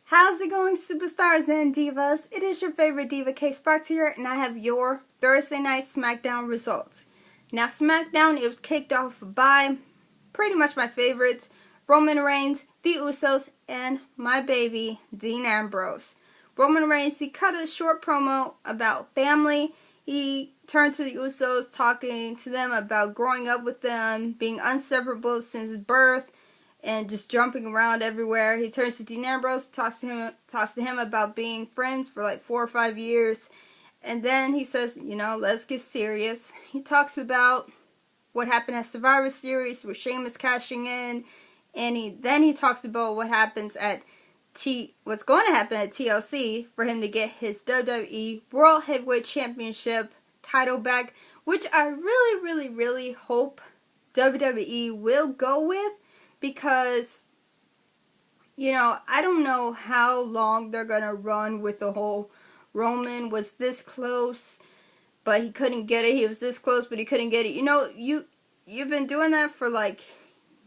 How's it going, superstars and divas? It is your favorite diva, K-Sparks here, and I have your Thursday night Smackdown results. Now, Smackdown, it was kicked off by pretty much my favorites, Roman Reigns, The Usos, and my baby, Dean Ambrose. Roman Reigns, he cut a short promo about family. He turned to the Usos, talking to them about growing up with them, being inseparable since birth, and just jumping around everywhere. He turns to Dean Ambrose, talks to him about being friends for like 4 or 5 years. And then he says, let's get serious. He talks about what happened at Survivor Series with Sheamus cashing in. And then he talks about what happens at what's going to happen at TLC for him to get his WWE World Heavyweight Championship title back, which I really, really, really hope WWE will go with. Because, I don't know how long they're going to run with the whole Roman was this close, but he couldn't get it. He was this close, but he couldn't get it. You've been doing that for like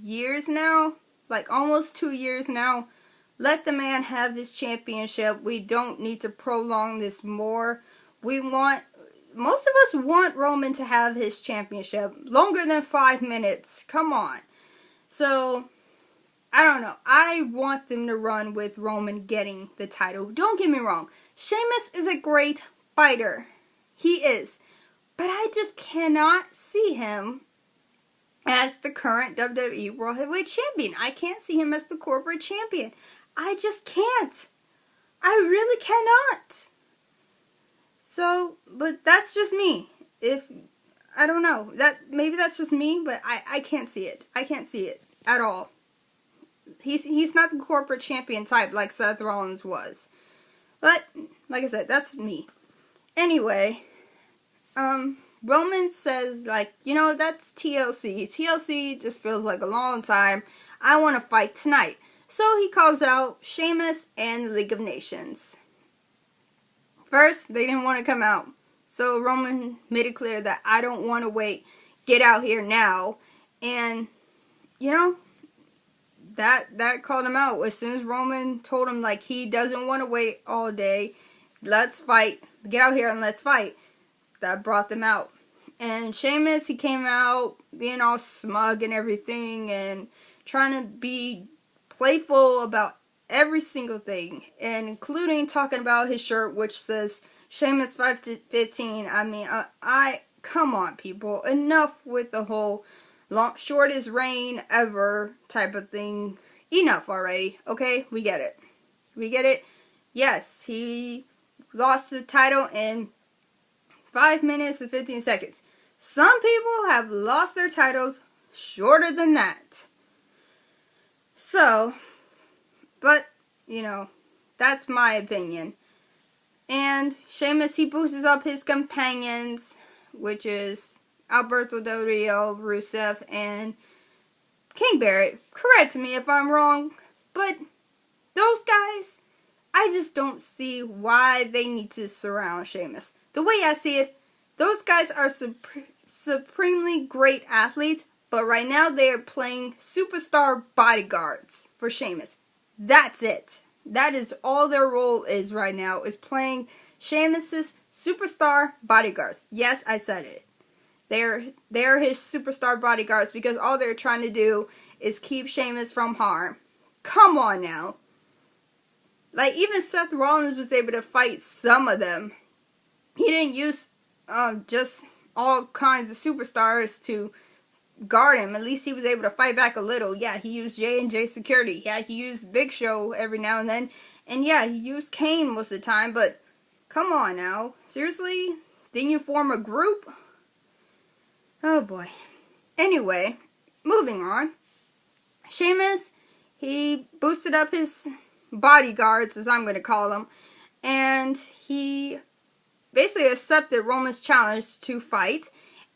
years now, like almost 2 years now. Let the man have his championship. We don't need to prolong this more. Most of us want Roman to have his championship longer than 5 minutes. Come on. So, I don't know. I want them to run with Roman getting the title. Don't get me wrong. Sheamus is a great fighter. He is. But I just cannot see him as the current WWE World Heavyweight Champion. I can't see him as the corporate champion. I just can't. I really cannot. So, but that's just me. I don't know. Maybe that's just me, but I can't see it. I can't see it at all. He's not the corporate champion type like Seth Rollins was. But, like I said, that's me. Anyway, Roman says, that's TLC. TLC just feels like a long time. I want to fight tonight. So he calls out Sheamus and the League of Nations. First, they didn't want to come out. So Roman made it clear that I don't want to wait. Get out here now. And, that called him out. As soon as Roman told him, he doesn't want to wait all day. Let's fight. Get out here and let's fight. That brought them out. And Sheamus, he came out being all smug and everything. And trying to be playful about every single thing. And including talking about his shirt, which says Sheamus 5'15". I mean, come on, people. Enough with the whole shortest reign ever type of thing. Enough already. Okay, we get it. We get it. Yes, he lost the title in 5 minutes and 15 seconds. Some people have lost their titles shorter than that. So, but, that's my opinion. And Sheamus, he boosts up his companions, which is Alberto Del Rio, Rusev, and King Barrett. Correct me if I'm wrong, but those guys, I just don't see why they need to surround Sheamus. The way I see it, those guys are supremely great athletes, but right now they are playing superstar bodyguards for Sheamus. That's it. That is all their role is right now, is playing Sheamus's superstar bodyguards. Yes, I said it. They're his superstar bodyguards because all they're trying to do is keep Sheamus from harm. Come on now. Even Seth Rollins was able to fight some of them. He didn't use just all kinds of superstars to guard him. At least he was able to fight back a little. Yeah, he used J&J security. Yeah, he used Big Show every now and then. And yeah, he used Kane most of the time. But come on now. Seriously? Didn't you form a group? Oh boy. Anyway, moving on. Sheamus, he boosted up his bodyguards, as I'm going to call them. And he basically accepted Roman's challenge to fight.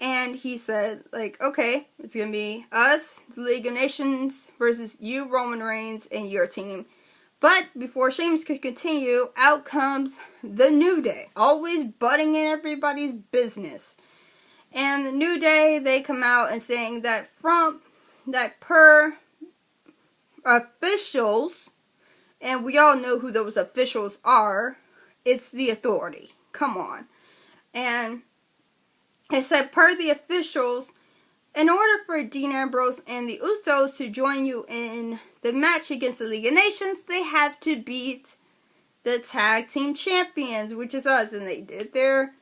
And he said, okay, it's going to be us, the League of Nations, versus you, Roman Reigns, and your team. But before Sheamus could continue, out comes the New Day. Always butting in everybody's business. And the New Day, they come out and saying that per officials and we all know who those officials are. It's the Authority. Come on. And it said, per the officials, in order for Dean Ambrose and the Usos to join you in the match against the League of Nations, they have to beat the tag team champions, which is us. And they did their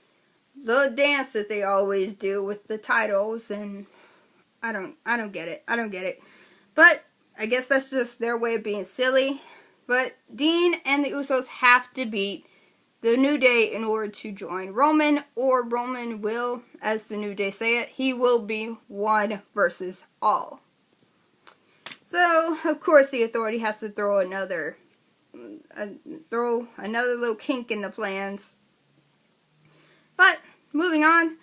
little dance that they always do with the titles, and I don't get it. I don't get it. But I guess that's just their way of being silly. But Dean and the Usos have to beat the New Day in order to join Roman, or Roman will, as the New Day say it, he will be one versus all. So, of course, the Authority has to throw another little kink in the plans. But, moving on,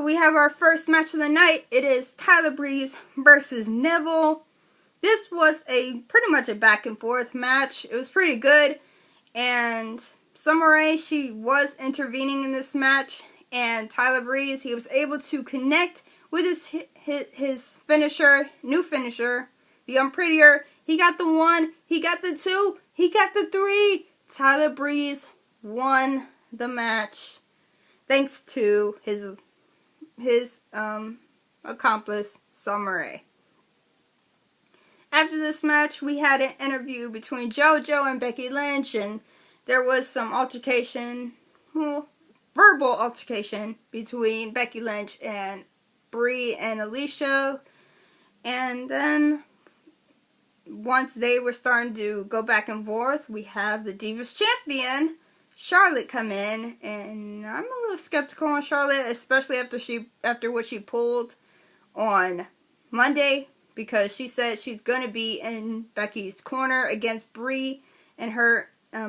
we have our first match of the night. It is Tyler Breeze versus Neville. This was pretty much a back and forth match. It was pretty good, and Summer Rae, she was intervening in this match, and Tyler Breeze, he was able to connect with his finisher, new finisher, the Unprettier. He got the 1, he got the 2, he got the 3. Tyler Breeze won the match thanks to his accomplice, Summer Rae. After this match, we had an interview between JoJo and Becky Lynch, and there was some altercation, verbal altercation between Becky Lynch and Brie and Alicia. And then, once they were starting to go back and forth, we have the Divas Champion, Charlotte, come in. And I'm a little skeptical on Charlotte, especially after what she pulled on Monday, because she said she's going to be in Becky's corner against Brie and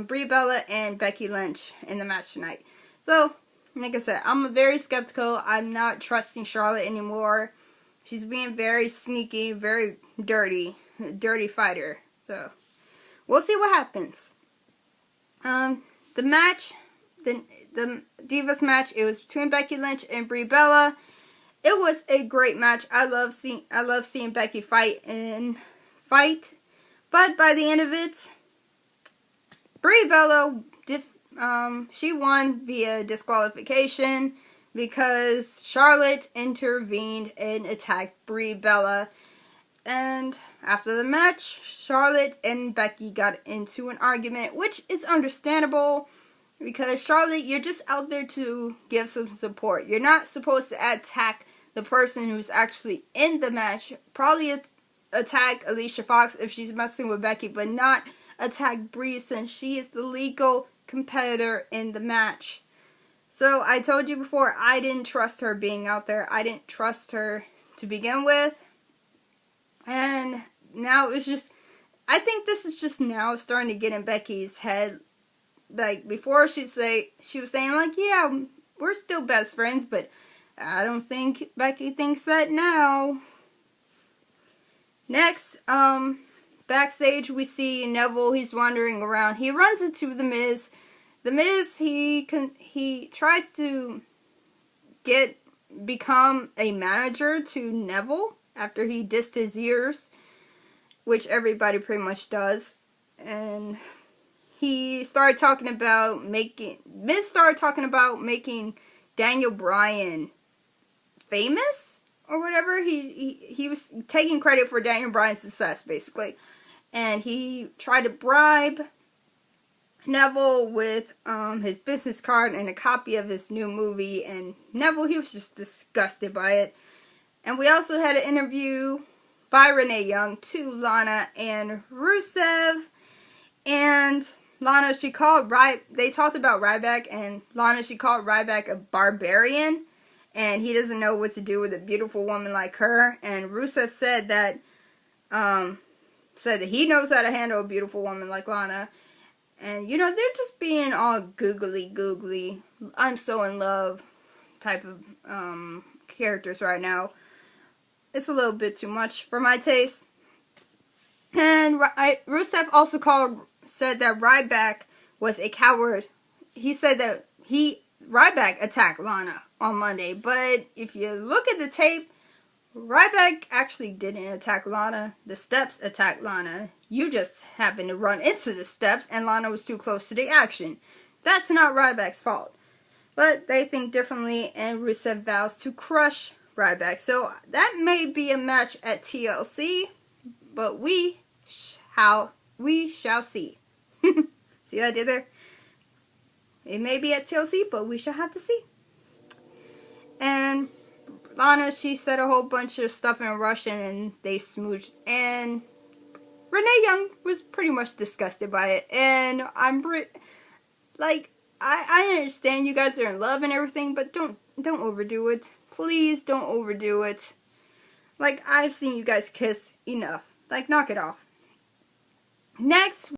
Brie Bella and Becky Lynch in the match tonight. So, like I said, I'm very skeptical. I'm not trusting Charlotte anymore. She's being very sneaky, very dirty fighter. So, we'll see what happens. The match, the Divas match, it was between Becky Lynch and Brie Bella. It was a great match. I love seeing Becky fight. But by the end of it, Brie Bella she won via disqualification because Charlotte intervened and attacked Brie Bella. And after the match, Charlotte and Becky got into an argument, which is understandable because Charlotte, you're just out there to give some support. You're not supposed to attack the person who's actually in the match. Probably attack Alicia Fox if she's messing with Becky, but not attack Brie since she is the legal competitor in the match. So I told you before, I didn't trust her being out there. I didn't trust her to begin with. And now it's just, I think this is just now starting to get in Becky's head. Like before she was saying like, yeah, we're still best friends, but I don't think Becky thinks that now. Next, backstage we see Neville. He's wandering around. He runs into The Miz. The Miz, he tries to become a manager to Neville after he dissed his ears, which everybody pretty much does. And Miz started talking about making Daniel Bryan famous or whatever. He was taking credit for Daniel Bryan's success, basically. And he tried to bribe Neville with his business card and a copy of his new movie. And Neville, he was just disgusted by it. And we also had an interview by Renee Young to Lana and Rusev. And Lana, they talked about Ryback, and Lana, she called Ryback a barbarian, and he doesn't know what to do with a beautiful woman like her. And Rusev said that he knows how to handle a beautiful woman like Lana. And, you know, they're just being all googly, I'm so in love type of characters right now. It's a little bit too much for my taste. And Rusev also said that Ryback was a coward. He said that Ryback attacked Lana on Monday. But if you look at the tape, Ryback actually didn't attack Lana. The steps attacked Lana. You just happened to run into the steps and Lana was too close to the action. That's not Ryback's fault. But they think differently and Rusev vows to crush Ryback. So that may be a match at TLC, but we shall see. See what I did there? It may be at TLC, but we shall have to see. And Lana, she said a whole bunch of stuff in Russian and they smooched. And Renee Young was pretty much disgusted by it. And I understand you guys are in love and everything, but don't overdo it. Please don't overdo it. Like, I've seen you guys kiss enough. Like, knock it off. Next